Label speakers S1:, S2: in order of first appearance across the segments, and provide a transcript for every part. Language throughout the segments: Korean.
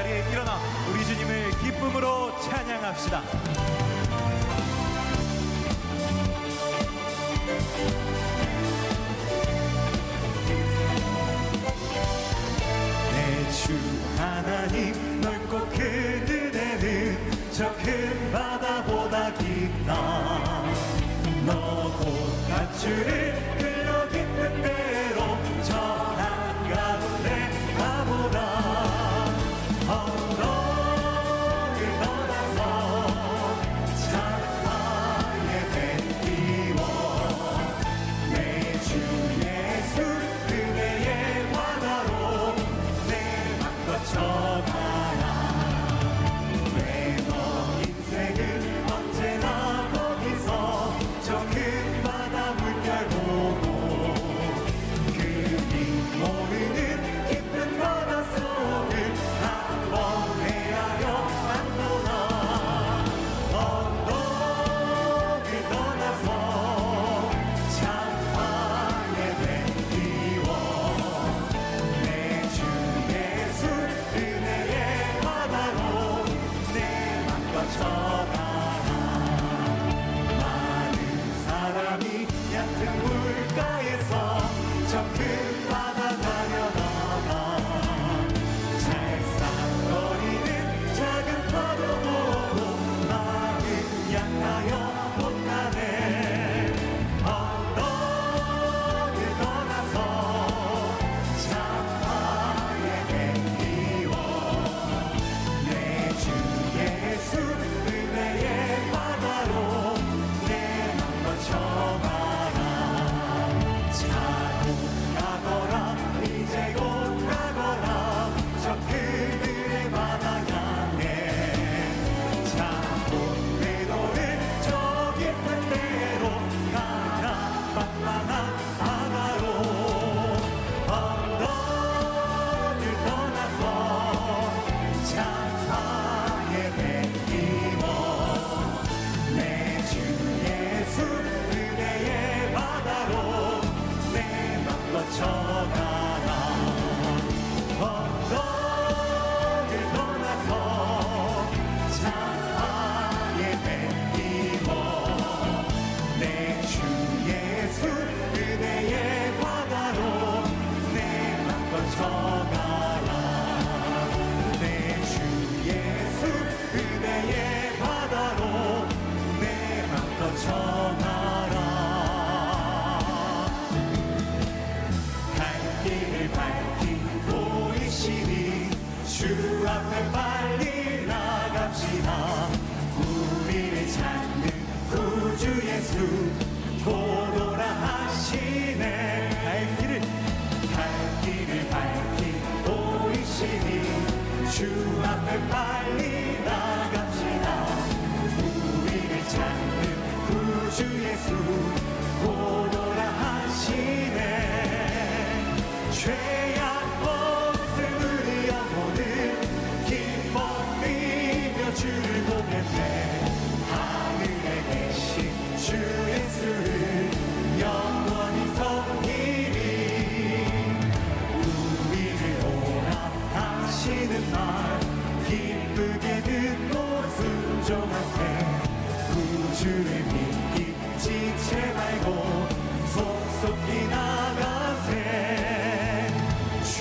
S1: 자리에 일어나 우리 주님을 기쁨으로 찬양합시다. 내 주 하나님 넓고 큰 은혜는 저 큰 바다보다 깊다. 너 곧 밧줄을 흘러 깊은 대로 저 한가운데 가보라. 언덕을 떠나서 창하에 뱉기워 내 주 예수 은혜의 바다로 내 맘 거쳐가라. 왜 너 인생은 언제나 거기서 저 큰 바다 물결 보고 그리 모르는 깊은 바다 속을 한번 헤아려 안보나. 언덕을 떠나서 창하에 뱉기워 내 주 예수 은혜의 바다로 내 맘 거쳐가라. 많은 사람이 얕은 물가에서 저 큰 바다 가려다가 찰싹거리는 작은 파도 보고 마음 약하여 못 가네. 언덕을 떠나서 창하에 뱉기워 내 주 예수 은혜의 바다로 내 맘 거쳐가라. 자고 가거라 이제 곧 가거라 저 그늘의 바다 향해. 자고 내도는 저 깊은 데로 가라. 빵빵한 바다로 언덕을 떠나서 창하에 뱉기워 내 주 예수 은혜의 바다로 내 맘 거쳐가라. 언덕을 떠나서 창하에 뱉기워 내 주 예수 은혜의 바다로 내 맘 거쳐가라. 내 주 예수 은혜의 바다로 내 맘 거쳐가라. 갈 길을 밝히고 보이시니 주 앞에 빨리 나갑시다. 우리를 찾는 구주 예수 곧 오라 하시네. 갈 길을 밝히고 보이시니 주 앞에 빨리 나갑시다. 우리를 찾는 구주 예수 곧 오라 하시네. 죄악 없음 우리 영혼은 기뻐 뛰며 주를 보겠네. 하늘에 계신 주 예수를 영원히 섬기리. 우리를 오라 하시는 말 기쁘게 듣고 순종하세. 구주를 믿기 지체 말고 속속히 나가세. 주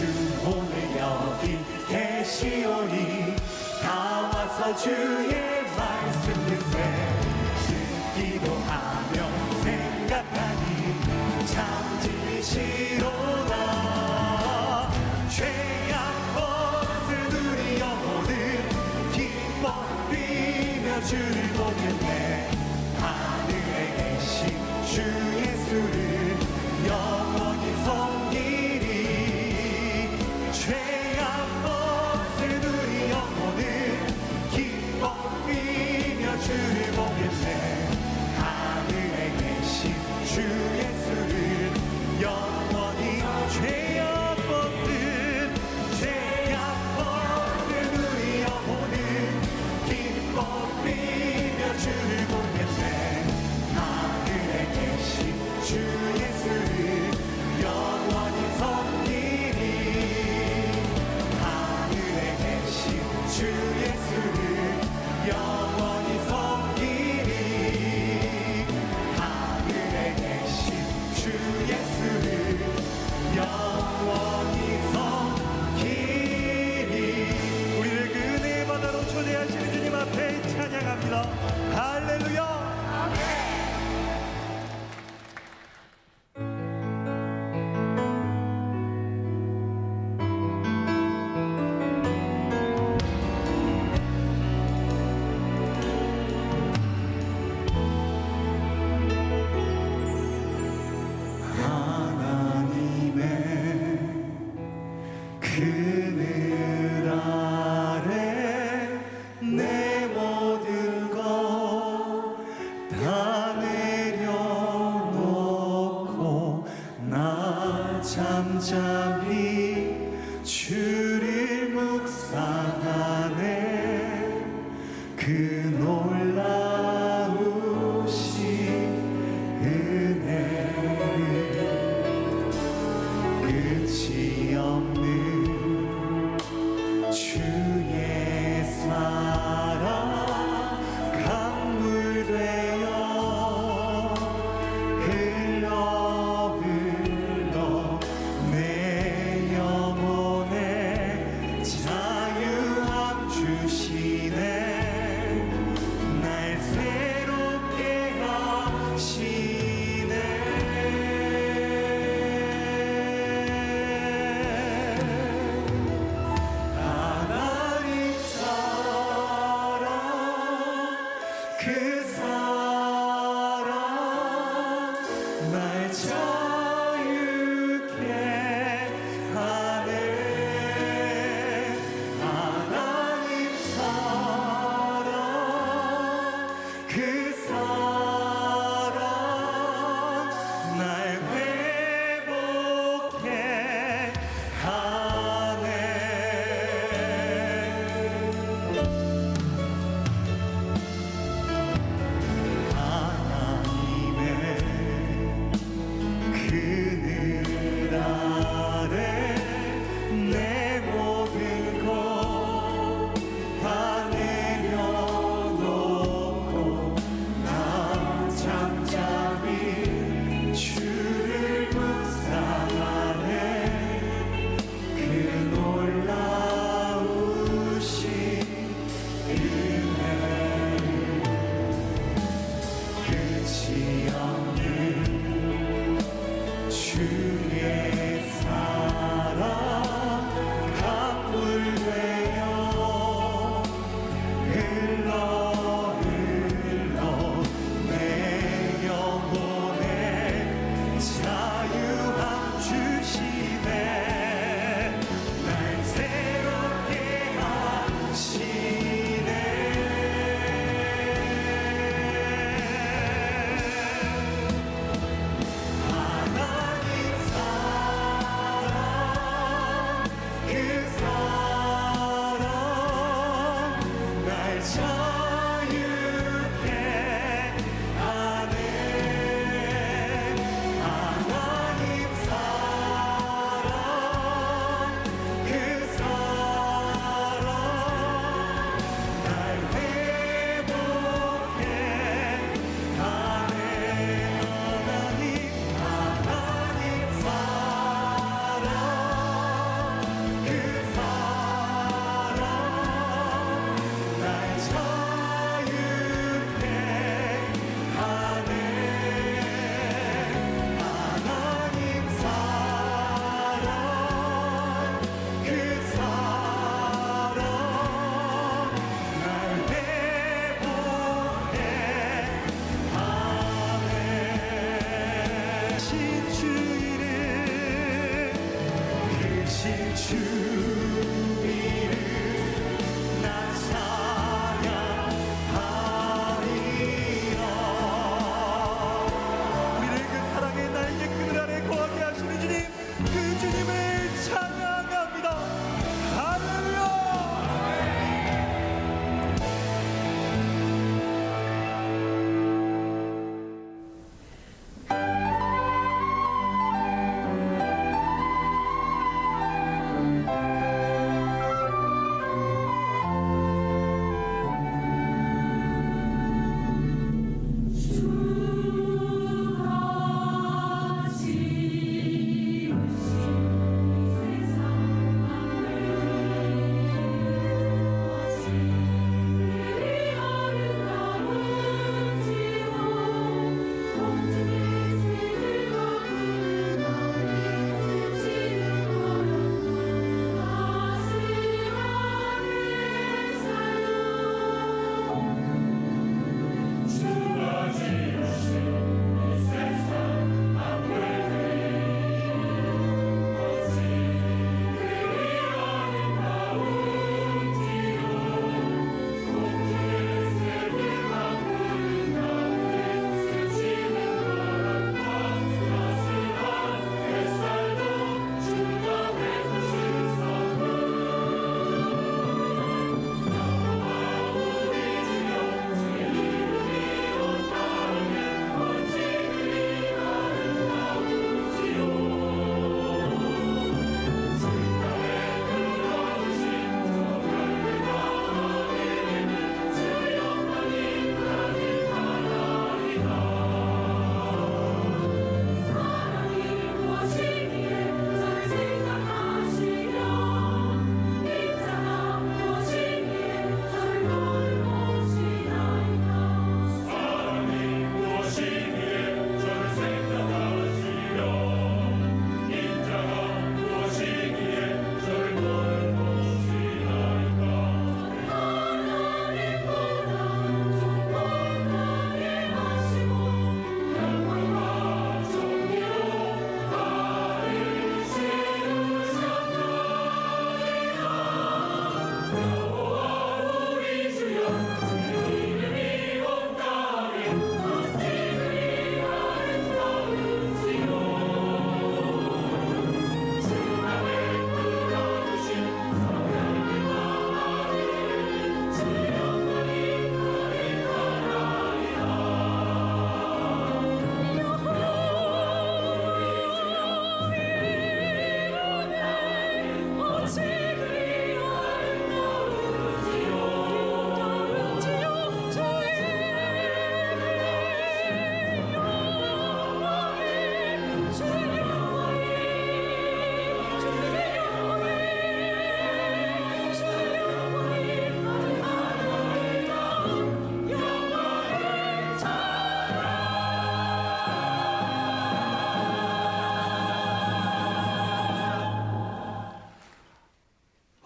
S1: 오늘 여기 계시오니 다 와서 주의 말씀 듣세. 듣기도 하며 생각하니 참 진리시로다. 죄악 없은 우리 영혼은 기뻐 뛰며 주를 보겠네. 하늘에 계신 주 예수를 영원히 섬기리. 죄악 없은 우리 영혼은 기뻐 뛰며 주를 보겠네. 하늘에 계신 주 예수를 영원히 죄악 없는 우리 영혼은 기뻐 뛰며 주를 보겠네. 하늘에 계신 주 할렐루야, 할렐루야.
S2: 그늘 아래 내 모든 것 다 내려놓고 나 잠잠히 주를 묵상하네. 그 놀라우신 은혜를 끝이 없는 주의 사랑 강물 되어 흘러 흘러 내 영혼에 자유함 주시네. 날 새롭게 하시네. 그 사랑 날 자유케 하네. 하나님 사랑 그 사랑 날 회복해 하네. 그늘 아래 내 모든 것 다 내려놓고 나 잠잠히 주를 묵상하네. 그 놀라우신 은혜 끝이 없는 주의 사랑 강물 되어 흘러 흘러 내 영혼에 자유함 주시네. 날 새롭게 하시네. 하나님 사랑 그 사랑 날 자유케 하네. 하나님 사랑 그 사랑 날 회복해 하네. 하나님 사랑 그 사랑 날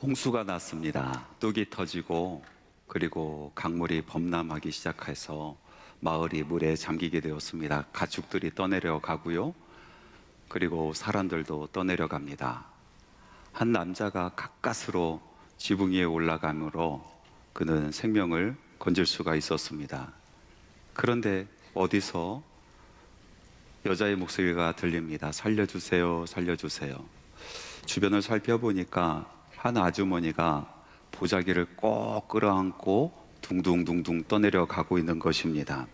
S3: 홍수가 났습니다. 뚝이 터지고 그리고 강물이 범람하기 시작해서 마을이 물에 잠기게 되었습니다. 가축들이 떠내려 가고요. 그리고 사람들도 떠내려 갑니다. 한 남자가 가까스로 지붕 위에 올라가므로 그는 생명을 건질 수가 있었습니다. 그런데 어디서 여자의 목소리가 들립니다. 살려주세요, 살려주세요. 주변을 살펴보니까 한 아주머니가 보자기를 꼭 끌어안고 둥둥둥둥 떠내려 가고 있는 것입니다.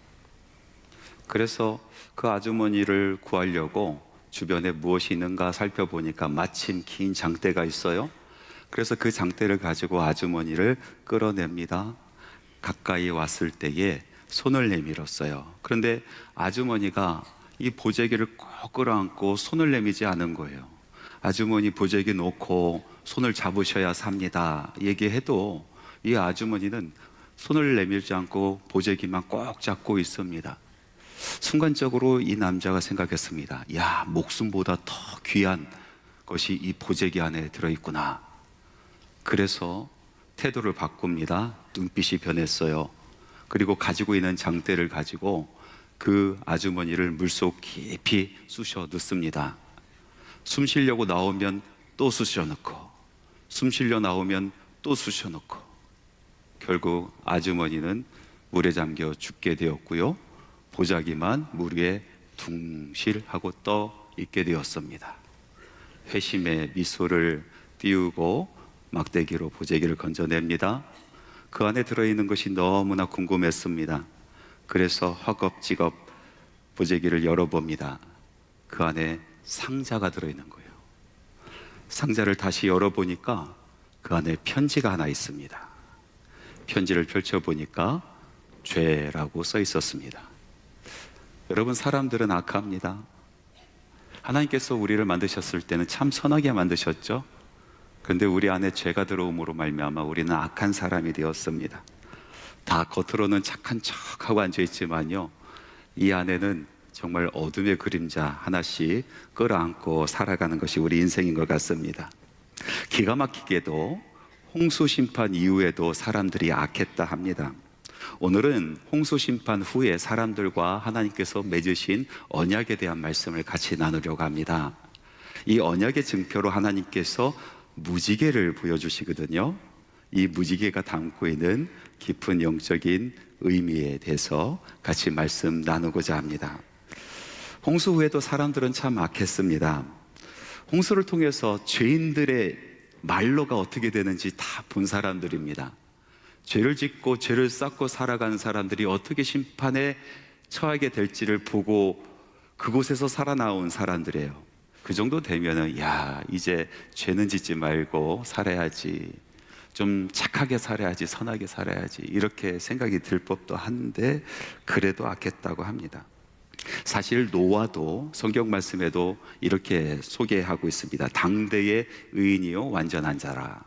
S3: 그래서 그 아주머니를 구하려고 주변에 무엇이 있는가 살펴보니까 마침 긴 장대가 있어요. 그래서 그 장대를 가지고 아주머니를 끌어냅니다. 가까이 왔을 때에 손을 내밀었어요. 그런데 아주머니가 이 보자기를 꼭 끌어안고 손을 내미지 않은 거예요. 아주머니 보자기 놓고 손을 잡으셔야 삽니다 얘기해도 이 아주머니는 손을 내밀지 않고 보자기만 꼭 잡고 있습니다. 순간적으로 이 남자가 생각했습니다. 야, 목숨보다 더 귀한 것이 이 보자기 안에 들어있구나. 그래서 태도를 바꿉니다. 눈빛이 변했어요. 그리고 가지고 있는 장대를 가지고 그 아주머니를 물속 깊이 쑤셔 넣습니다. 숨 쉬려고 나오면 또 쑤셔 넣고, 숨 쉬려 나오면 또 쑤셔 넣고, 결국 아주머니는 물에 잠겨 죽게 되었고요. 보자기만 물 위에 둥실하고 떠 있게 되었습니다. 회심의 미소를 띄우고 막대기로 보자기를 건져냅니다. 그 안에 들어있는 것이 너무나 궁금했습니다. 그래서 허겁지겁 보자기를 열어봅니다. 그 안에 상자가 들어있는 거예요. 상자를 다시 열어보니까 그 안에 편지가 하나 있습니다. 편지를 펼쳐보니까 죄라고 써 있었습니다. 여러분, 사람들은 악합니다. 하나님께서 우리를 만드셨을 때는 참 선하게 만드셨죠. 그런데 우리 안에 죄가 들어옴으로 말미암아 우리는 악한 사람이 되었습니다. 다 겉으로는 착한 척하고 앉아있지만요, 이 안에는 정말 어둠의 그림자 하나씩 끌어안고 살아가는 것이 우리 인생인 것 같습니다. 기가 막히게도 홍수 심판 이후에도 사람들이 악했다 합니다. 오늘은 홍수 심판 후에 사람들과 하나님께서 맺으신 언약에 대한 말씀을 같이 나누려고 합니다. 이 언약의 증표로 하나님께서 무지개를 보여주시거든요. 이 무지개가 담고 있는 깊은 영적인 의미에 대해서 같이 말씀 나누고자 합니다. 홍수 후에도 사람들은 참 악했습니다. 홍수를 통해서 죄인들의 말로가 어떻게 되는지 다 본 사람들입니다. 죄를 짓고 죄를 쌓고 살아가는 사람들이 어떻게 심판에 처하게 될지를 보고 그곳에서 살아나온 사람들이에요. 그 정도 되면은, 야, 이제 죄는 짓지 말고 살아야지, 좀 착하게 살아야지, 선하게 살아야지, 이렇게 생각이 들 법도 한데 그래도 악했다고 합니다. 사실 노아도 성경 말씀에도 이렇게 소개하고 있습니다. 당대의 의인이요 완전한 자라.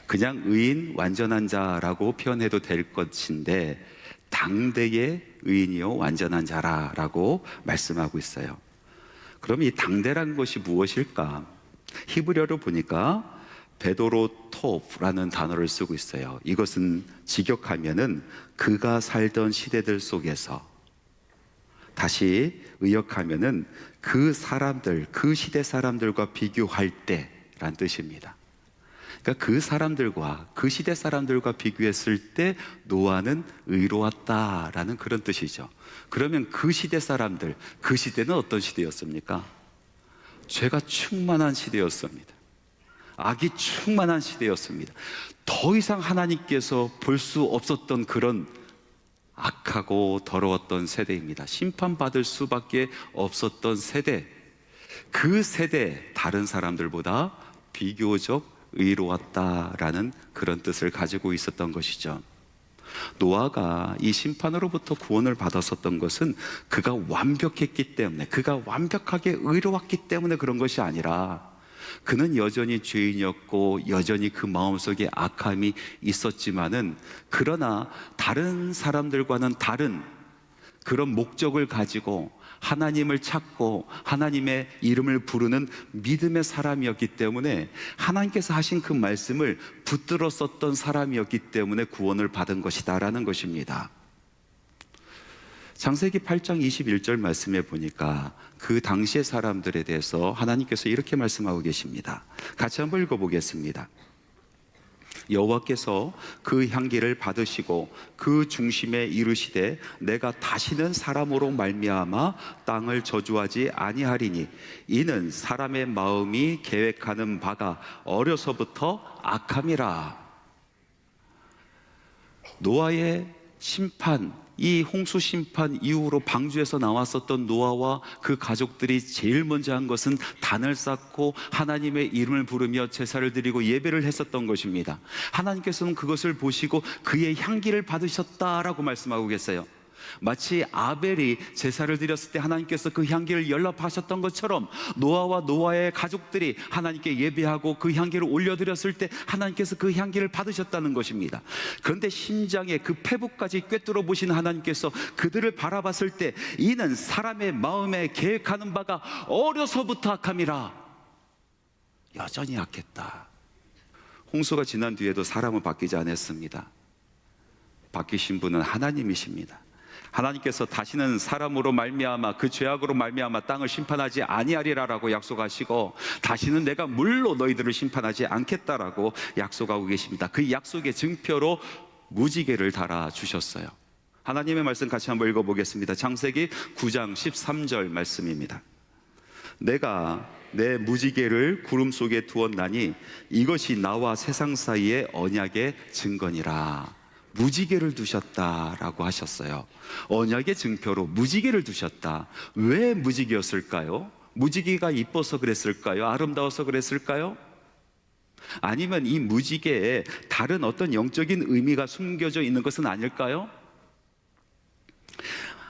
S3: 그냥 의인 완전한 자라고 표현해도 될 것인데 당대의 의인이요 완전한 자라라고 말씀하고 있어요. 그럼 이 당대라는 것이 무엇일까? 히브리어로 보니까 베도로톱라는 단어를 쓰고 있어요. 이것은 직역하면은 그가 살던 시대들 속에서, 다시 의역하면은 그 사람들, 그 시대 사람들과 비교할 때란 뜻입니다. 그러니까 그 사람들과, 그 시대 사람들과 비교했을 때 노아는 의로웠다라는 그런 뜻이죠. 그러면 그 시대 사람들, 그 시대는 어떤 시대였습니까? 죄가 충만한 시대였습니다. 악이 충만한 시대였습니다. 더 이상 하나님께서 볼 수 없었던 그런 악하고 더러웠던 세대입니다. 심판받을 수밖에 없었던 세대. 그 세대, 다른 사람들보다 비교적 의로웠다라는 그런 뜻을 가지고 있었던 것이죠. 노아가 이 심판으로부터 구원을 받았었던 것은 그가 완벽했기 때문에, 그가 완벽하게 의로웠기 때문에 그런 것이 아니라, 그는 여전히 죄인이었고 여전히 그 마음속에 악함이 있었지만은, 그러나 다른 사람들과는 다른 그런 목적을 가지고 하나님을 찾고 하나님의 이름을 부르는 믿음의 사람이었기 때문에 하나님께서 하신 그 말씀을 붙들어 썼던 사람이었기 때문에 구원을 받은 것이다라는 것입니다. 창세기 8장 21절 말씀에 보니까 그 당시의 사람들에 대해서 하나님께서 이렇게 말씀하고 계십니다. 같이 한번 읽어보겠습니다. 여호와께서 그 향기를 받으시고 그 중심에 이르시되 내가 다시는 사람으로 말미암아 땅을 저주하지 아니하리니 이는 사람의 마음이 계획하는 바가 어려서부터 악함이라. 노아의 심판, 이 홍수 심판 이후로 방주에서 나왔었던 노아와 그 가족들이 제일 먼저 한 것은 단을 쌓고 하나님의 이름을 부르며 제사를 드리고 예배를 했었던 것입니다. 하나님께서는 그것을 보시고 그의 향기를 받으셨다라고 말씀하고 계세요. 마치 아벨이 제사를 드렸을 때 하나님께서 그 향기를 연락하셨던 것처럼 노아와 노아의 가족들이 하나님께 예배하고 그 향기를 올려드렸을 때 하나님께서 그 향기를 받으셨다는 것입니다. 그런데 심장의 그 폐부까지 꿰뚫어 보신 하나님께서 그들을 바라봤을 때 이는 사람의 마음에 계획하는 바가 어려서부터 악함이라. 여전히 악했다. 홍수가 지난 뒤에도 사람은 바뀌지 않았습니다. 바뀌신 분은 하나님이십니다. 하나님께서 다시는 사람으로 말미암아 그 죄악으로 말미암아 땅을 심판하지 아니하리라라고 약속하시고 다시는 내가 물로 너희들을 심판하지 않겠다라고 약속하고 계십니다. 그 약속의 증표로 무지개를 달아주셨어요. 하나님의 말씀 같이 한번 읽어보겠습니다. 창세기 9장 13절 말씀입니다. 내가 내 무지개를 구름 속에 두었나니 이것이 나와 세상 사이의 언약의 증거니라. 무지개를 두셨다라고 하셨어요. 언약의 증표로 무지개를 두셨다. 왜 무지개였을까요? 무지개가 이뻐서 그랬을까요? 아름다워서 그랬을까요? 아니면 이 무지개에 다른 어떤 영적인 의미가 숨겨져 있는 것은 아닐까요?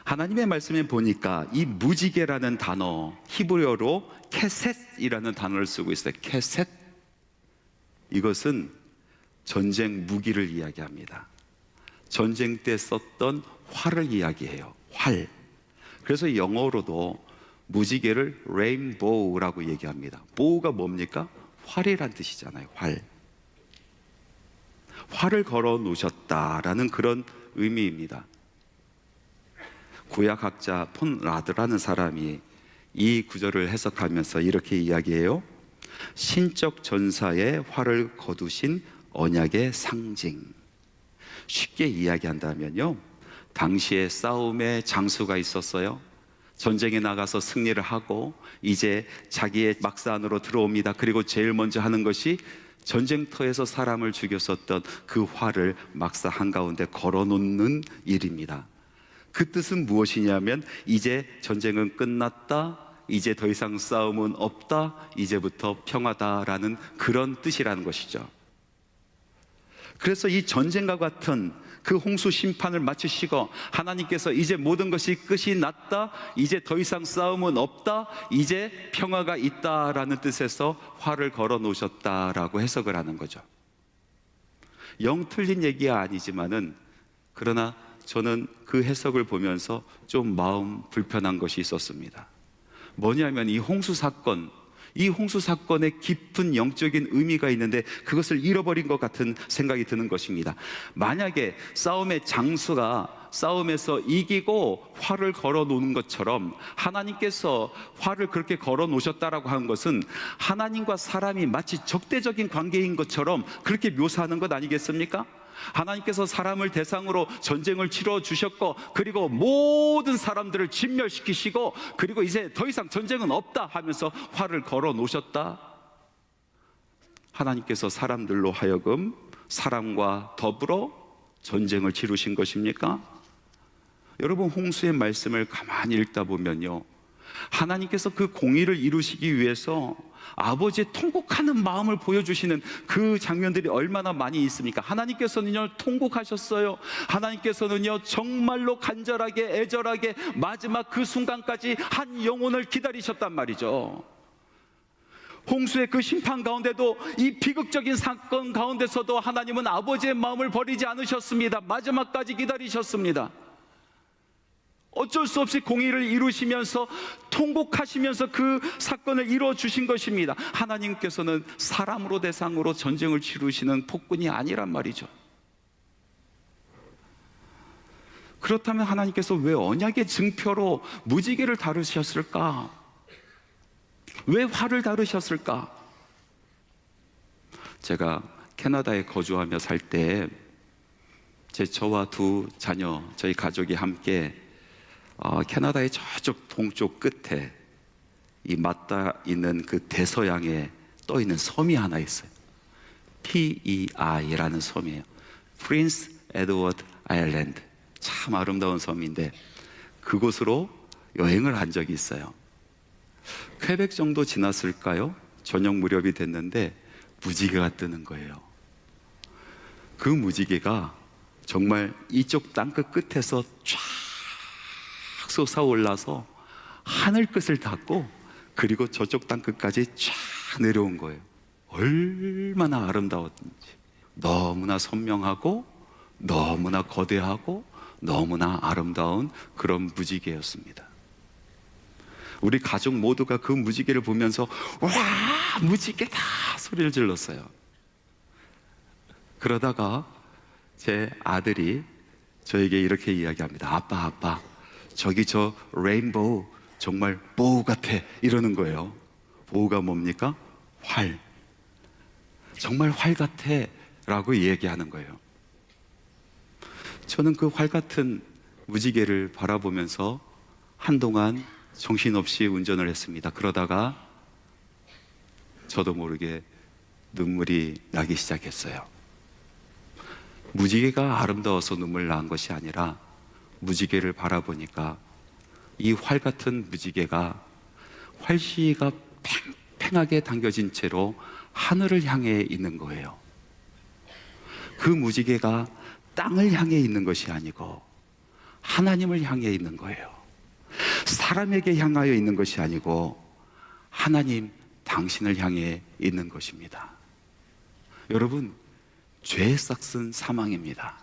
S3: 하나님의 말씀에 보니까 이 무지개라는 단어, 히브리어로 케셋이라는 단어를 쓰고 있어요. 케셋. 이것은 전쟁 무기를 이야기합니다. 전쟁 때 썼던 활을 이야기해요. 활. 그래서 영어로도 무지개를 레인보우라고 얘기합니다. 보우가 뭡니까? 활이란 뜻이잖아요. 활. 활을 걸어 놓으셨다라는 그런 의미입니다. 구약학자 폰 라드라는 사람이 이 구절을 해석하면서 이렇게 이야기해요. 신적 전사의 활을 거두신 언약의 상징. 쉽게 이야기한다면요, 당시에 싸움의 장수가 있었어요. 전쟁에 나가서 승리를 하고 이제 자기의 막사 안으로 들어옵니다. 그리고 제일 먼저 하는 것이 전쟁터에서 사람을 죽였었던 그 활을 막사 한가운데 걸어놓는 일입니다. 그 뜻은 무엇이냐면 이제 전쟁은 끝났다, 이제 더 이상 싸움은 없다, 이제부터 평화다라는 그런 뜻이라는 것이죠. 그래서 이 전쟁과 같은 그 홍수 심판을 마치시고 하나님께서 이제 모든 것이 끝이 났다, 이제 더 이상 싸움은 없다, 이제 평화가 있다라는 뜻에서 활을 걸어 놓으셨다라고 해석을 하는 거죠. 영 틀린 얘기가 아니지만은, 그러나 저는 그 해석을 보면서 좀 마음 불편한 것이 있었습니다. 뭐냐면 이 홍수 사건에 깊은 영적인 의미가 있는데 그것을 잃어버린 것 같은 생각이 드는 것입니다. 만약에 싸움의 장수가 싸움에서 이기고 활을 걸어 놓는 것처럼 하나님께서 활을 그렇게 걸어 놓으셨다라고 하는 것은 하나님과 사람이 마치 적대적인 관계인 것처럼 그렇게 묘사하는 것 아니겠습니까? 하나님께서 사람을 대상으로 전쟁을 치러 주셨고, 그리고 모든 사람들을 진멸시키시고, 그리고 이제 더 이상 전쟁은 없다 하면서 활을 걸어 놓으셨다. 하나님께서 사람들로 하여금 사람과 더불어 전쟁을 치르신 것입니까? 여러분, 홍수의 말씀을 가만히 읽다 보면요, 하나님께서 그 공의를 이루시기 위해서 아버지의 통곡하는 마음을 보여주시는 그 장면들이 얼마나 많이 있습니까? 하나님께서는요, 통곡하셨어요. 하나님께서는요, 정말로 간절하게 애절하게 마지막 그 순간까지 한 영혼을 기다리셨단 말이죠. 홍수의 그 심판 가운데도, 이 비극적인 사건 가운데서도 하나님은 아버지의 마음을 버리지 않으셨습니다. 마지막까지 기다리셨습니다. 어쩔 수 없이 공의를 이루시면서 통곡하시면서 그 사건을 이루어 주신 것입니다. 하나님께서는 사람으로 대상으로 전쟁을 치르시는 폭군이 아니란 말이죠. 그렇다면 하나님께서 왜 언약의 증표로 무지개를 다루셨을까? 왜 활을 다루셨을까? 제가 캐나다에 거주하며 살 때 저와 두 자녀, 저희 가족이 함께 캐나다의 저쪽 동쪽 끝에 이 맞닿아 있는 그 대서양에 떠 있는 섬이 하나 있어요. PEI라는 섬이에요. 프린스 에드워드 아일랜드. 참 아름다운 섬인데 그곳으로 여행을 한 적이 있어요. 퀘벡 정도 지났을까요? 저녁 무렵이 됐는데 무지개가 뜨는 거예요. 그 무지개가 정말 이쪽 땅끝 끝에서 쫙 솟아올라서 하늘 끝을 닿고 그리고 저쪽 땅끝까지 쫙 내려온 거예요. 얼마나 아름다웠는지. 너무나 선명하고 너무나 거대하고 너무나 아름다운 그런 무지개였습니다. 우리 가족 모두가 그 무지개를 보면서 와, 무지개다 소리를 질렀어요. 그러다가 제 아들이 저에게 이렇게 이야기합니다. 아빠, 저기 저 레인보우 정말 보우 같아 이러는 거예요. 보우가 뭡니까? 활. 정말 활 같아 라고 얘기하는 거예요. 저는 그 활 같은 무지개를 바라보면서 한동안 정신없이 운전을 했습니다. 그러다가 저도 모르게 눈물이 나기 시작했어요. 무지개가 아름다워서 눈물 난 것이 아니라 무지개를 바라보니까 이 활 같은 무지개가 활시가 팽팽하게 당겨진 채로 하늘을 향해 있는 거예요. 그 무지개가 땅을 향해 있는 것이 아니고 하나님을 향해 있는 거예요. 사람에게 향하여 있는 것이 아니고 하나님 당신을 향해 있는 것입니다. 여러분, 죄의 싹은 사망입니다.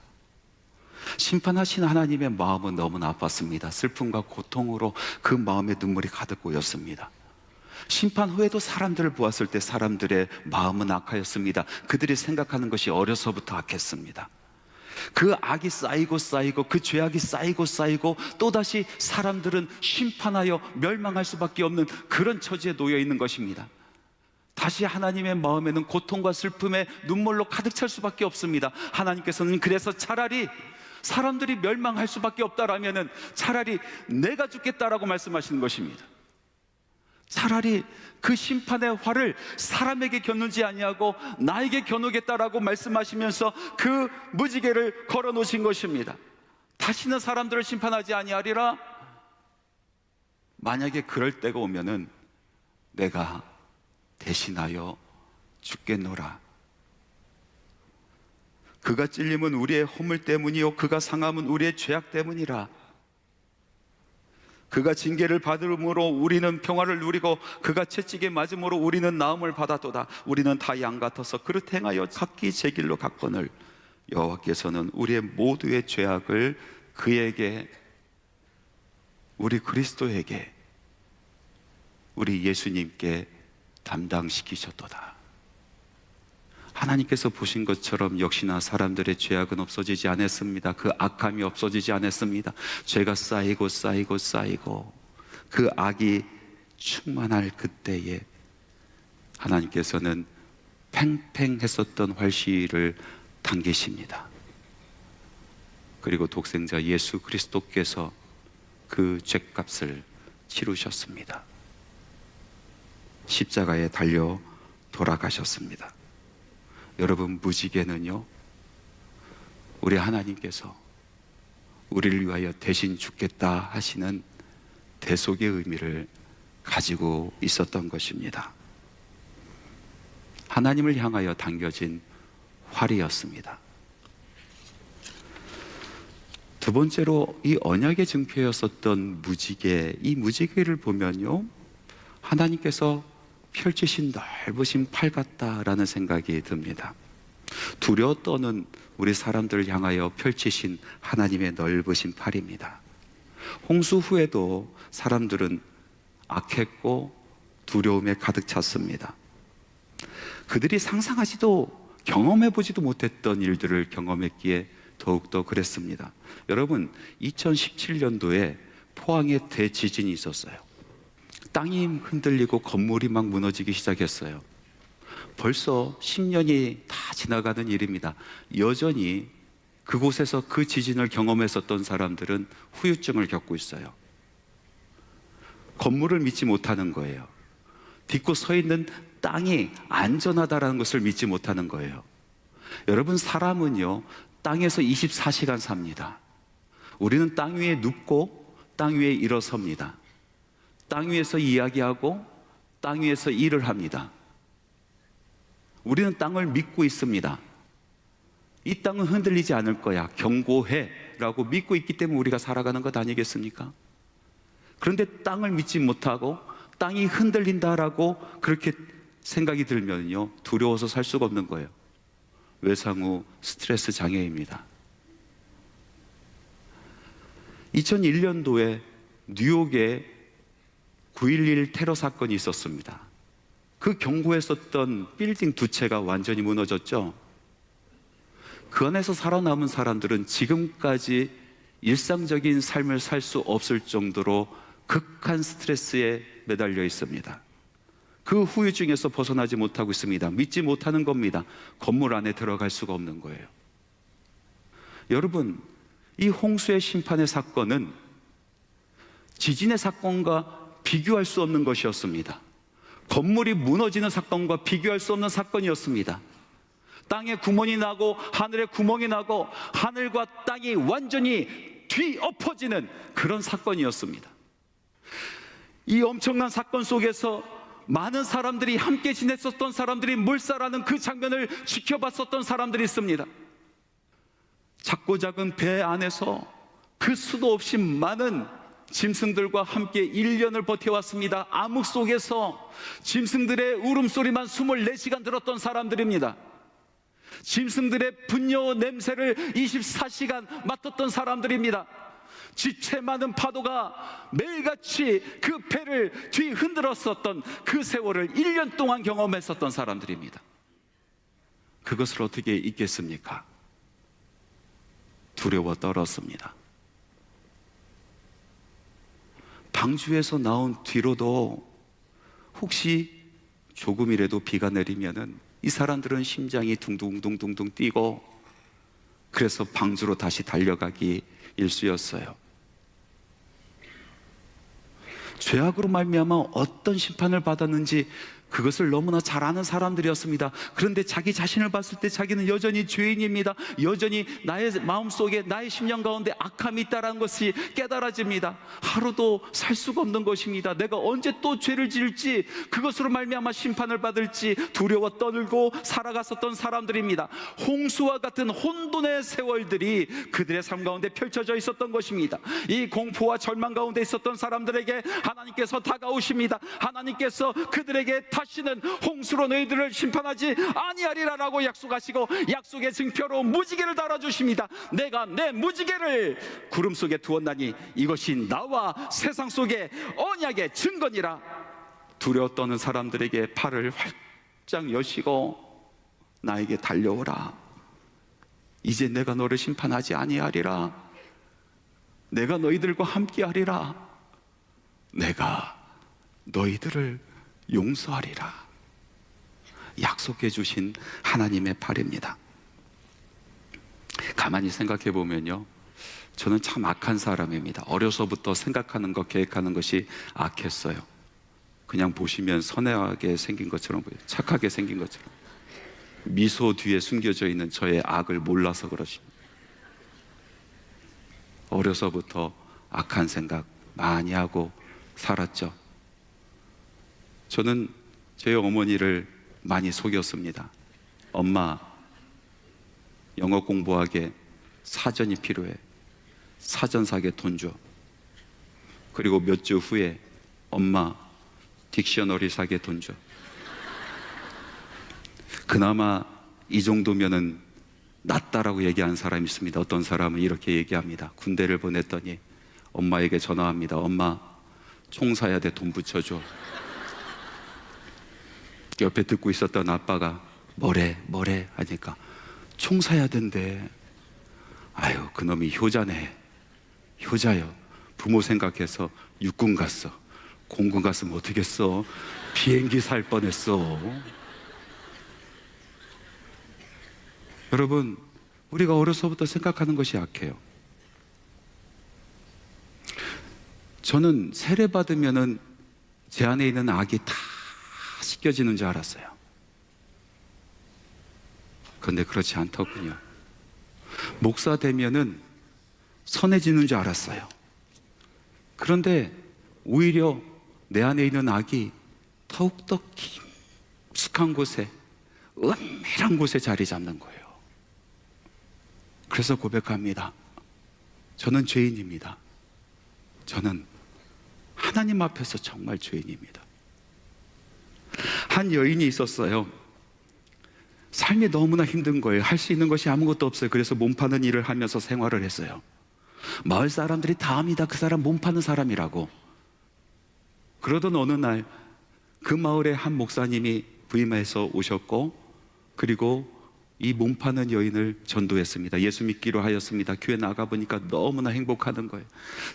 S3: 심판하신 하나님의 마음은 너무나 아팠습니다. 슬픔과 고통으로 그 마음에 눈물이 가득 고였습니다. 심판 후에도 사람들을 보았을 때 사람들의 마음은 악하였습니다. 그들이 생각하는 것이 어려서부터 악했습니다. 그 악이 쌓이고 그 죄악이 쌓이고 또다시 사람들은 심판하여 멸망할 수밖에 없는 그런 처지에 놓여 있는 것입니다. 다시 하나님의 마음에는 고통과 슬픔에 눈물로 가득 찰 수밖에 없습니다. 하나님께서는 그래서 차라리 사람들이 멸망할 수밖에 없다라면은 차라리 내가 죽겠다라고 말씀하시는 것입니다. 차라리 그 심판의 활을 사람에게 겨누지 아니하고 나에게 겨누겠다라고 말씀하시면서 그 무지개를 걸어 놓으신 것입니다. 다시는 사람들을 심판하지 아니하리라. 만약에 그럴 때가 오면은 내가 대신하여 죽겠노라. 그가 찔림은 우리의 허물 때문이요 그가 상함은 우리의 죄악 때문이라. 그가 징계를 받음으로 우리는 평화를 누리고 그가 채찍에 맞음으로 우리는 나음을 받았도다. 우리는 다 양 같아서 그릇 행하여 각기 제 길로 갔거늘 여호와께서는 우리의 모두의 죄악을 그에게, 우리 그리스도에게, 우리 예수님께 담당시키셨도다. 하나님께서 보신 것처럼 역시나 사람들의 죄악은 없어지지 않았습니다. 그 악함이 없어지지 않았습니다. 죄가 쌓이고 그 악이 충만할 그때에 하나님께서는 팽팽했었던 활시를 당기십니다. 그리고 독생자 예수 그리스도께서 그 죄값을 치르셨습니다. 십자가에 달려 돌아가셨습니다. 여러분, 무지개는요, 우리 하나님께서 우리를 위하여 대신 죽겠다 하시는 대속의 의미를 가지고 있었던 것입니다. 하나님을 향하여 당겨진 활이었습니다. 두 번째로 이 언약의 증표였었던 무지개, 이 무지개를 보면요, 하나님께서 펼치신 넓으신 팔 같다라는 생각이 듭니다. 두려워 떠는 우리 사람들을 향하여 펼치신 하나님의 넓으신 팔입니다. 홍수 후에도 사람들은 악했고 두려움에 가득 찼습니다. 그들이 상상하지도 경험해보지도 못했던 일들을 경험했기에 더욱더 그랬습니다. 여러분, 2017년도에 포항에 대지진이 있었어요. 땅이 흔들리고 건물이 막 무너지기 시작했어요. 벌써 10년이 다 지나가는 일입니다. 여전히 그곳에서 그 지진을 경험했었던 사람들은 후유증을 겪고 있어요. 건물을 믿지 못하는 거예요. 딛고 서 있는 땅이 안전하다는 것을 믿지 못하는 거예요. 여러분, 사람은요, 땅에서 24시간 삽니다. 우리는 땅 위에 눕고 땅 위에 일어섭니다. 땅 위에서 이야기하고 땅 위에서 일을 합니다. 우리는 땅을 믿고 있습니다. 이 땅은 흔들리지 않을 거야, 경고해 라고 믿고 있기 때문에 우리가 살아가는 것 아니겠습니까? 그런데 땅을 믿지 못하고 땅이 흔들린다라고 그렇게 생각이 들면요, 두려워서 살 수가 없는 거예요. 외상후 스트레스 장애입니다. 2001년도에 뉴욕에 9.11 테러 사건이 있었습니다. 그 경고했었던 빌딩 두 채가 완전히 무너졌죠. 그 안에서 살아남은 사람들은 지금까지 일상적인 삶을 살 수 없을 정도로 극한 스트레스에 매달려 있습니다. 그 후유증에서 벗어나지 못하고 있습니다. 믿지 못하는 겁니다. 건물 안에 들어갈 수가 없는 거예요. 여러분, 이 홍수의 심판의 사건은 지진의 사건과 비교할 수 없는 것이었습니다. 건물이 무너지는 사건과 비교할 수 없는 사건이었습니다. 땅에 구멍이 나고 하늘에 구멍이 나고 하늘과 땅이 완전히 뒤엎어지는 그런 사건이었습니다. 이 엄청난 사건 속에서 많은 사람들이 함께 지냈었던 사람들이 몰살하는 그 장면을 지켜봤었던 사람들이 있습니다. 작고 작은 배 안에서 그 수도 없이 많은 짐승들과 함께 1년을 버텨왔습니다. 암흑 속에서 짐승들의 울음소리만 24시간 들었던 사람들입니다. 짐승들의 분뇨 냄새를 24시간 맡았던 사람들입니다. 지체 많은 파도가 매일같이 그 배를 뒤흔들었었던 그 세월을 1년 동안 경험했었던 사람들입니다. 그것을 어떻게 잊겠습니까? 두려워 떨었습니다. 방주에서 나온 뒤로도 혹시 조금이라도 비가 내리면은 이 사람들은 심장이 둥둥둥둥둥 뛰고 그래서 방주로 다시 달려가기 일쑤였어요. 죄악으로 말미암아 어떤 심판을 받았는지 그것을 너무나 잘 아는 사람들이었습니다. 그런데 자기 자신을 봤을 때 자기는 여전히 죄인입니다. 여전히 나의 마음속에 나의 심령 가운데 악함이 있다는 것이 깨달아집니다. 하루도 살 수가 없는 것입니다. 내가 언제 또 죄를 지을지, 그것으로 말미암아 심판을 받을지 두려워 떠들고 살아갔었던 사람들입니다. 홍수와 같은 혼돈의 세월들이 그들의 삶 가운데 펼쳐져 있었던 것입니다. 이 공포와 절망 가운데 있었던 사람들에게 하나님께서 다가오십니다. 하나님께서 그들에게 다시는 홍수로 너희들을 심판하지 아니하리라라고 약속하시고 약속의 증표로 무지개를 달아주십니다. 내가 내 무지개를 구름 속에 두었나니 이것이 나와 세상 속에 언약의 증거니라. 두려워 떠는 사람들에게 팔을 활짝 여시고 나에게 달려오라. 이제 내가 너를 심판하지 아니하리라. 내가 너희들과 함께하리라. 내가 너희들을 용서하리라. 약속해 주신 하나님의 팔입니다. 가만히 생각해 보면요, 저는 참 악한 사람입니다. 어려서부터 생각하는 것, 계획하는 것이 악했어요. 그냥 보시면 선하게 생긴 것처럼 보여요. 착하게 생긴 것처럼. 미소 뒤에 숨겨져 있는 저의 악을 몰라서 그러십니다. 어려서부터 악한 생각 많이 하고 살았죠. 저는 제 어머니를 많이 속였습니다. 엄마, 영어 공부하게 사전이 필요해. 사전 사게 돈 줘. 그리고 몇 주 후에 엄마, 딕셔너리 사게 돈 줘. 그나마 이 정도면은 낫다라고 얘기하는 사람이 있습니다. 어떤 사람은 이렇게 얘기합니다. 군대를 보냈더니 엄마에게 전화합니다. 엄마, 총 사야 돼. 돈 붙여줘. 옆에 듣고 있었던 아빠가 뭐래 하니까 총 사야 된대. 아유, 그놈이 효자네. 효자요. 부모 생각해서 육군 갔어. 공군 갔으면 어떡했어. 비행기 살 뻔했어. 여러분, 우리가 어려서부터 생각하는 것이 약해요. 저는 세례 받으면은 제 안에 있는 악이 다 씻겨지는 줄 알았어요. 그런데 그렇지 않더군요. 목사 되면은 선해지는 줄 알았어요. 그런데 오히려 내 안에 있는 악이 더욱더 깊숙한 곳에, 은밀한 곳에 자리 잡는 거예요. 그래서 고백합니다. 저는 죄인입니다. 저는 하나님 앞에서 정말 죄인입니다. 한 여인이 있었어요. 삶이 너무나 힘든 거예요. 할 수 있는 것이 아무것도 없어요. 그래서 몸 파는 일을 하면서 생활을 했어요. 마을 사람들이 다 압니다. 그 사람 몸 파는 사람이라고. 그러던 어느 날 그 마을에 한 목사님이 부임해서 오셨고, 그리고 이 몸 파는 여인을 전도했습니다. 예수 믿기로 하였습니다. 교회 나가보니까 너무나 행복하는 거예요.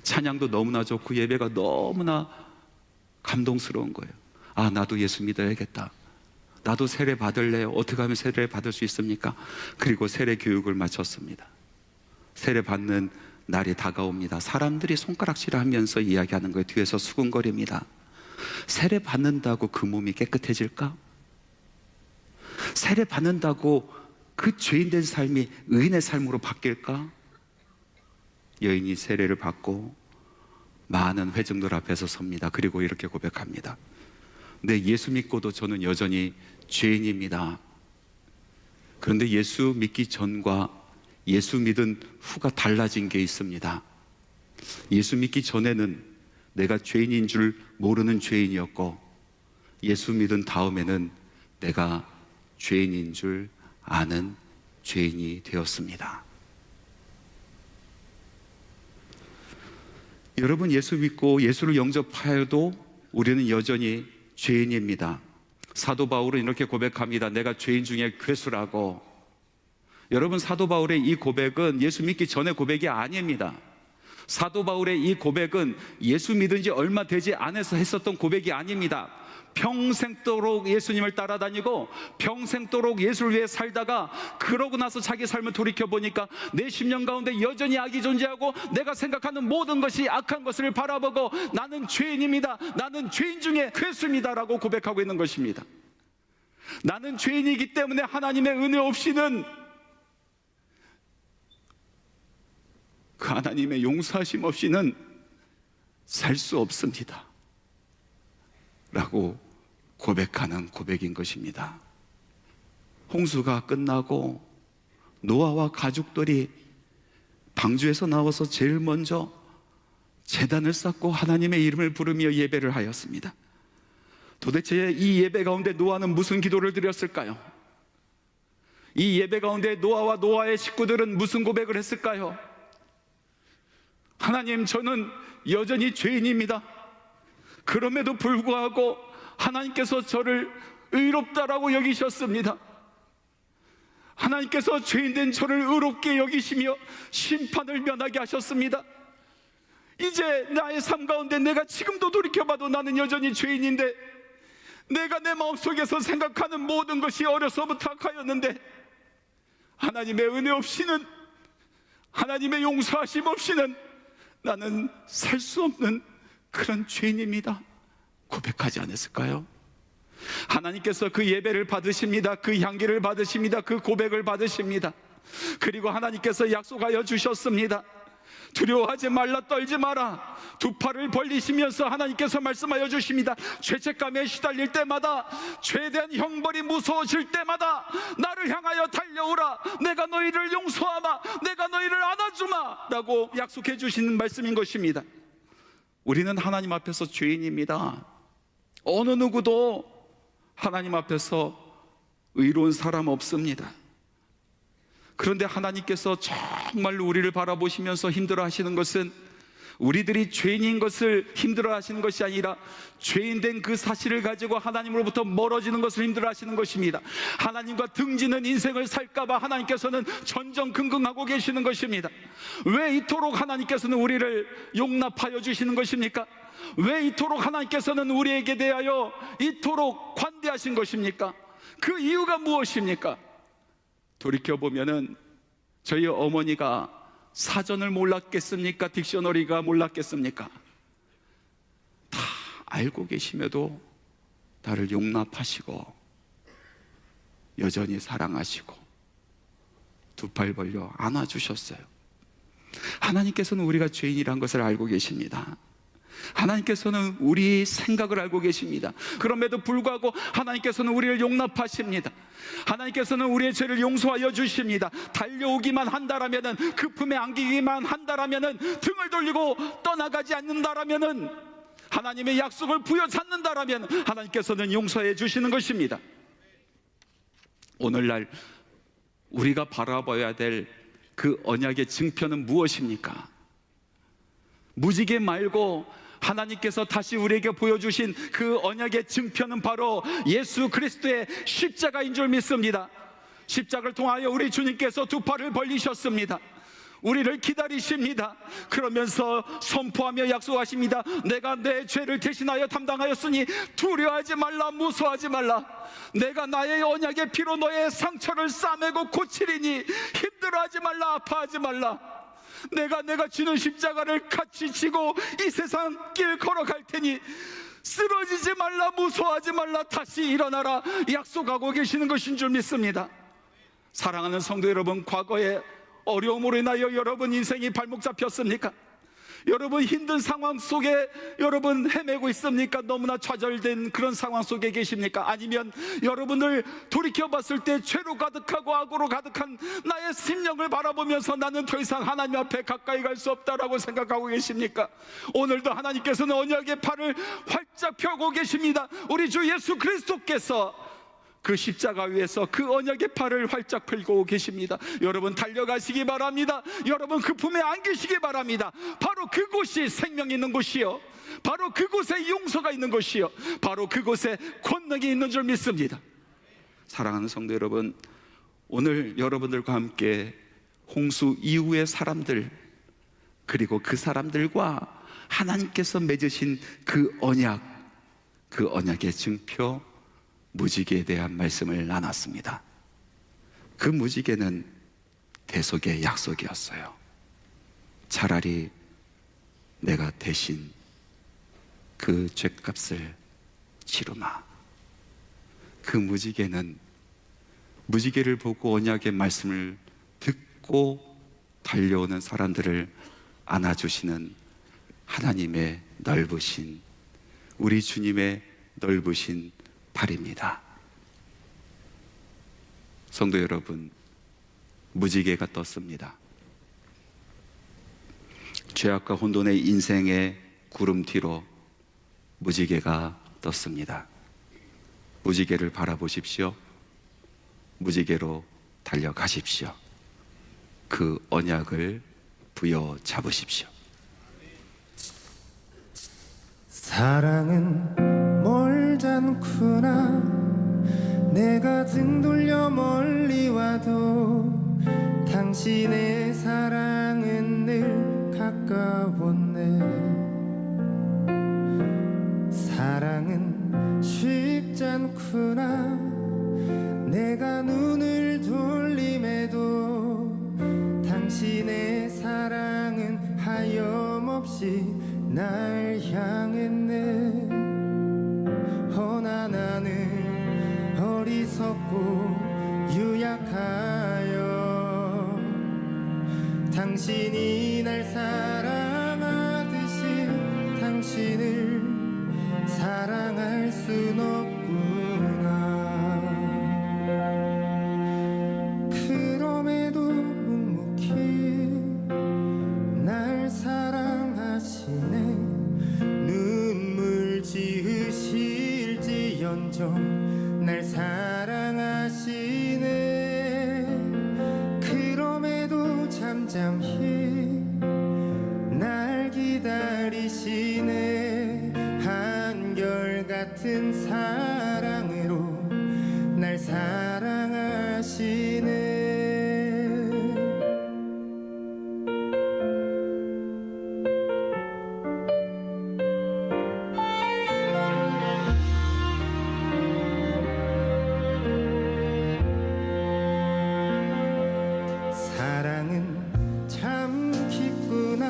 S3: 찬양도 너무나 좋고 예배가 너무나 감동스러운 거예요. 아, 나도 예수 믿어야겠다. 나도 세례 받을래요. 어떻게 하면 세례 받을 수 있습니까? 그리고 세례 교육을 마쳤습니다. 세례 받는 날이 다가옵니다. 사람들이 손가락질 하면서 이야기하는 거예요. 뒤에서 수군거립니다. 세례 받는다고 그 몸이 깨끗해질까? 세례 받는다고 그 죄인된 삶이 의인의 삶으로 바뀔까? 여인이 세례를 받고 많은 회중들 앞에서 섭니다. 그리고 이렇게 고백합니다. 네, 예수 믿고도 저는 여전히 죄인입니다. 그런데 예수 믿기 전과 예수 믿은 후가 달라진 게 있습니다. 예수 믿기 전에는 내가 죄인인 줄 모르는 죄인이었고, 예수 믿은 다음에는 내가 죄인인 줄 아는 죄인이 되었습니다. 여러분, 예수 믿고 예수를 영접하여도 우리는 여전히 죄인입니다. 사도 바울은 이렇게 고백합니다. 내가 죄인 중에 괴수라고. 여러분, 사도 바울의 이 고백은 예수 믿기 전의 고백이 아닙니다. 사도 바울의 이 고백은 예수 믿은 지 얼마 되지 않아서 했었던 고백이 아닙니다. 평생도록 예수님을 따라다니고 평생도록 예수를 위해 살다가, 그러고 나서 자기 삶을 돌이켜보니까 내 심령 가운데 여전히 악이 존재하고 내가 생각하는 모든 것이 악한 것을 바라보고 나는 죄인입니다. 나는 죄인 중에 괴수입니다 라고 고백하고 있는 것입니다. 나는 죄인이기 때문에 하나님의 은혜 없이는, 그 하나님의 용서하심 없이는 살 수 없습니다 라고 고백하는 고백인 것입니다. 홍수가 끝나고 노아와 가족들이 방주에서 나와서 제일 먼저 제단을 쌓고 하나님의 이름을 부르며 예배를 하였습니다. 도대체 이 예배 가운데 노아는 무슨 기도를 드렸을까요? 이 예배 가운데 노아와 노아의 식구들은 무슨 고백을 했을까요? 하나님, 저는 여전히 죄인입니다. 그럼에도 불구하고 하나님께서 저를 의롭다라고 여기셨습니다. 하나님께서 죄인된 저를 의롭게 여기시며 심판을 면하게 하셨습니다. 이제 나의 삶 가운데 내가 지금도 돌이켜봐도 나는 여전히 죄인인데, 내가 내 마음속에서 생각하는 모든 것이 어려서부터 악하였는데, 하나님의 은혜 없이는, 하나님의 용서하심 없이는 나는 살 수 없는 그런 죄인입니다 고백하지 않았을까요? 하나님께서 그 예배를 받으십니다. 그 향기를 받으십니다. 그 고백을 받으십니다. 그리고 하나님께서 약속하여 주셨습니다. 두려워하지 말라, 떨지 마라. 두 팔을 벌리시면서 하나님께서 말씀하여 주십니다. 죄책감에 시달릴 때마다, 죄에 대한 형벌이 무서워질 때마다 나를 향하여 달려오라. 내가 너희를 용서하마, 내가 너희를 안아주마 라고 약속해 주시는 말씀인 것입니다. 우리는 하나님 앞에서 죄인입니다. 어느 누구도 하나님 앞에서 의로운 사람 없습니다. 그런데 하나님께서 정말로 우리를 바라보시면서 힘들어 하시는 것은, 우리들이 죄인인 것을 힘들어 하시는 것이 아니라 죄인된 그 사실을 가지고 하나님으로부터 멀어지는 것을 힘들어 하시는 것입니다. 하나님과 등지는 인생을 살까봐 하나님께서는 전전긍긍하고 계시는 것입니다. 왜 이토록 하나님께서는 우리를 용납하여 주시는 것입니까? 왜 이토록 하나님께서는 우리에게 대하여 이토록 관대하신 것입니까? 그 이유가 무엇입니까? 돌이켜보면은 저희 어머니가 사전을 몰랐겠습니까? 딕셔너리가 몰랐겠습니까? 다 알고 계심에도 나를 용납하시고 여전히 사랑하시고 두 팔 벌려 안아주셨어요. 하나님께서는 우리가 죄인이란 것을 알고 계십니다. 하나님께서는 우리 생각을 알고 계십니다. 그럼에도 불구하고 하나님께서는 우리를 용납하십니다. 하나님께서는 우리의 죄를 용서하여 주십니다. 달려오기만 한다라면은, 그 품에 안기기만 한다라면은, 등을 돌리고 떠나가지 않는다라면은, 하나님의 약속을 부여잡는다라면 하나님께서는 용서해 주시는 것입니다. 오늘날 우리가 바라봐야 될 그 언약의 증표는 무엇입니까? 무지개 말고 하나님께서 다시 우리에게 보여주신 그 언약의 증표는 바로 예수 그리스도의 십자가인 줄 믿습니다. 십자가를 통하여 우리 주님께서 두 팔을 벌리셨습니다. 우리를 기다리십니다. 그러면서 선포하며 약속하십니다. 내가 내 죄를 대신하여 담당하였으니 두려워하지 말라, 무서워하지 말라. 내가 나의 언약의 피로 너의 상처를 싸매고 고치리니 힘들어하지 말라, 아파하지 말라. 내가 지는 십자가를 같이 지고 이 세상 길 걸어갈 테니 쓰러지지 말라, 무서워하지 말라, 다시 일어나라 약속하고 계시는 것인 줄 믿습니다. 사랑하는 성도 여러분, 과거에 어려움으로 인하여 여러분 인생이 발목 잡혔습니까? 여러분 힘든 상황 속에 여러분 헤매고 있습니까? 너무나 좌절된 그런 상황 속에 계십니까? 아니면 여러분을 돌이켜봤을 때 죄로 가득하고 악으로 가득한 나의 심령을 바라보면서 나는 더 이상 하나님 앞에 가까이 갈 수 없다라고 생각하고 계십니까? 오늘도 하나님께서는 언약의 팔을 활짝 펴고 계십니다. 우리 주 예수 그리스도께서 그 십자가 위에서 그 언약의 팔을 활짝 펴고 계십니다. 여러분 달려가시기 바랍니다. 여러분 그 품에 안기시기 바랍니다. 바로 그곳이 생명이 있는 곳이요, 바로 그곳에 용서가 있는 곳이요, 바로 그곳에 권능이 있는 줄 믿습니다. 사랑하는 성도 여러분, 오늘 여러분들과 함께 홍수 이후의 사람들, 그리고 그 사람들과 하나님께서 맺으신 그 언약, 그 언약의 증표 무지개에 대한 말씀을 나눴습니다. 그 무지개는 대속의 약속이었어요. 차라리 내가 대신 그 죗값을 치르마. 그 무지개는, 무지개를 보고 언약의 말씀을 듣고 달려오는 사람들을 안아주시는 하나님의 넓으신, 우리 주님의 넓으신 팔입니다. 성도 여러분, 무지개가 떴습니다. 죄악과 혼돈의 인생의 구름 뒤로 무지개가 떴습니다. 무지개를 바라보십시오. 무지개로 달려가십시오. 그 언약을 부여잡으십시오.
S2: 사랑은 멀지 않구나. 내가 등 돌려 멀리 와도 당신의 사랑은 늘 가까웠네. 사랑은 쉽지 않구나. 내가 눈을 돌림에도 당신의 사랑은 하염없이 날 향했네. 허나 나는 어리석고 유약하여 당신이 날 사랑하듯이 당신을 사랑할 순 없구나. 그럼에도 묵묵히 날 사랑하시네. 눈물 지으실지언정 날 사랑하시네. 그럼에도 잠잠히 날 기다리시네. 기다리시네 한결같은 사랑으로 날 사랑하시네 사랑은 참 깊구나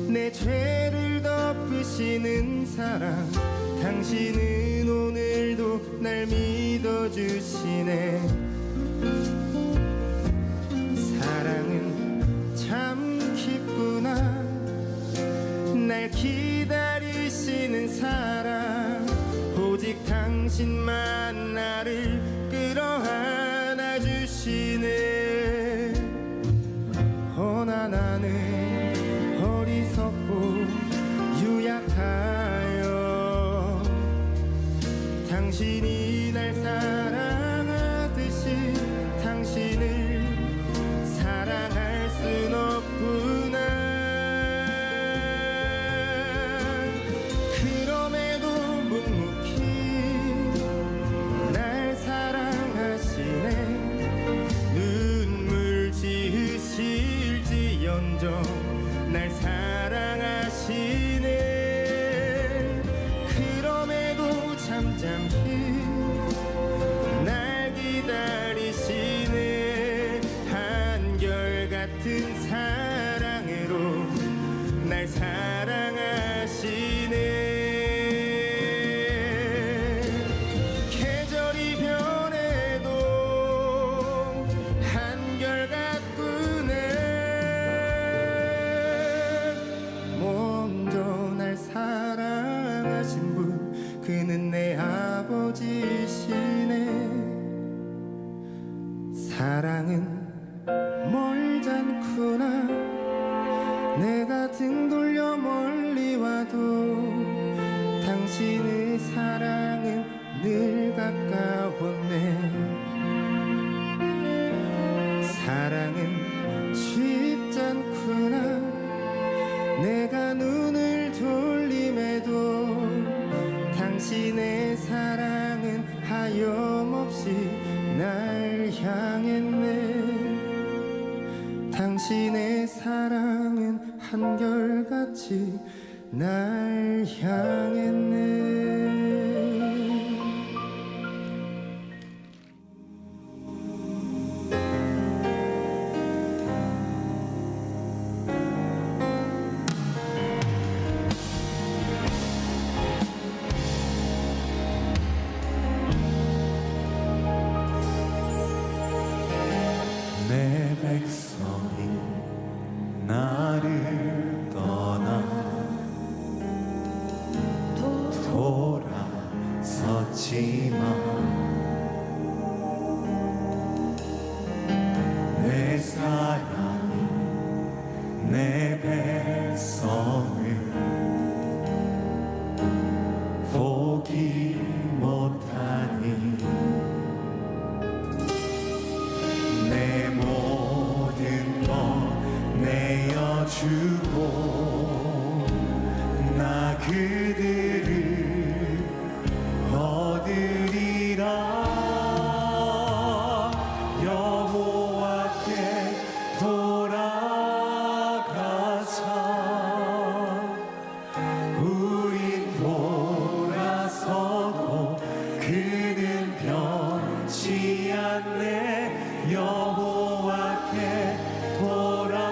S2: 내 죄를 덮으시는 사랑 당신은 오늘도 날 믿어주시네 사랑은 참 깊구나 날 기다리시는 사랑 오직 당신만 나를 끌어안아 주시네 허나 나는 어리석고 유약하여 당신이 날 사랑하듯이 당신을 사랑할 순 없구나 그럼에도 묵묵히 날 사랑하시네 눈물 지으실지언정 날 사랑하시네 그럼에도 잠잠히 날 기다리시네 한결같은 사랑으로 날 사랑하시네 계절이 변해도 한결같구네 먼저 날 사랑하신 분 그는 내 아버지시네 사랑은 멀지 않구나 내가 등 돌려 멀리 와도 당신의 사랑은 늘 가까웠네 사랑은 쉽지 않구나 내가 눈을 돌림에도 당신의 사랑은 하염없이 날 향했네 당신의 사랑은 한결같이 날 향했네
S4: 내 백성이 나를 떠나 돌아섰지만 내 사랑이 내 백성을 포기 못하니 내 모든 것 내어주고 나 그들을 얻으리라 여호와께 돌아가자 우린 돌아서도 그는 변치 않네 여호와께 돌아가자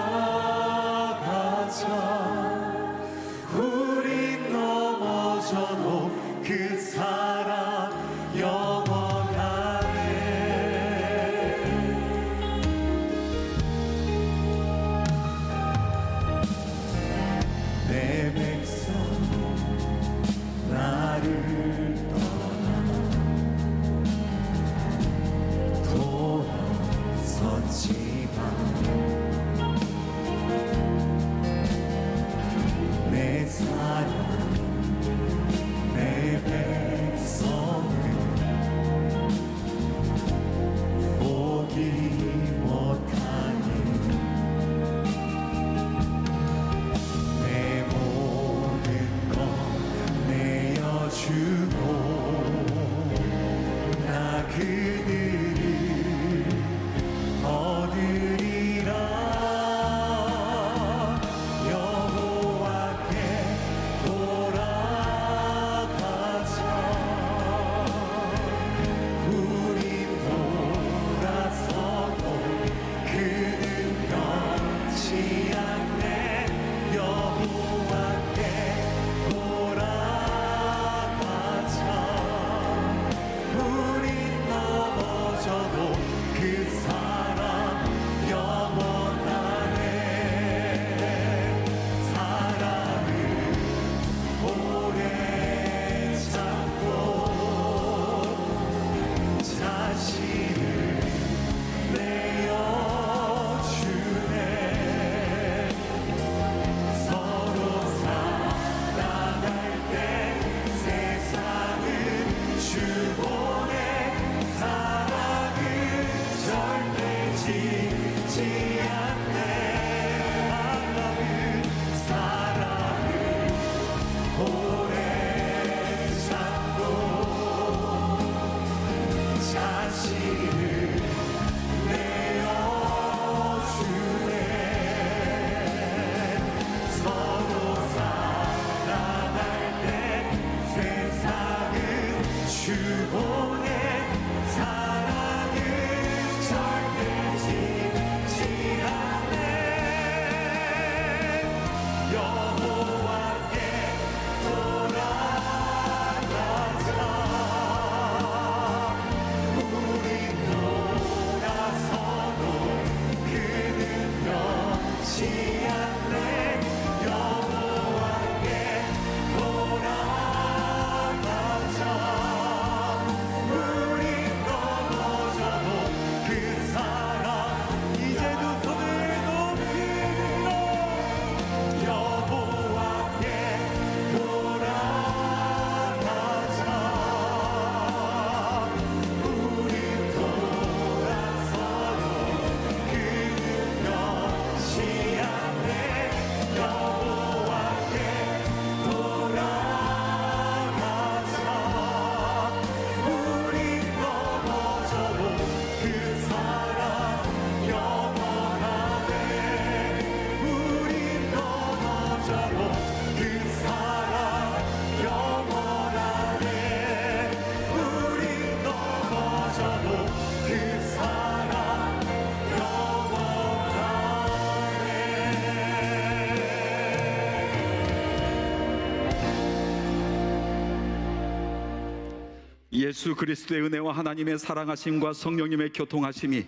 S3: 예수 그리스도의 은혜와 하나님의 사랑하심과 성령님의 교통하심이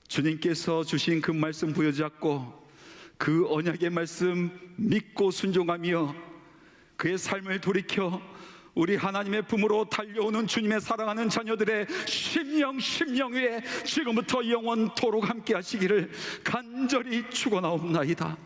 S3: 주님께서 주신 그 말씀 부여잡고 그 언약의 말씀 믿고 순종하며 그의 삶을 돌이켜 우리 하나님의 품으로 달려오는 주님의 사랑하는 자녀들의 심령 위에 지금부터 영원토록 함께 하시기를 간절히 축원하옵나이다.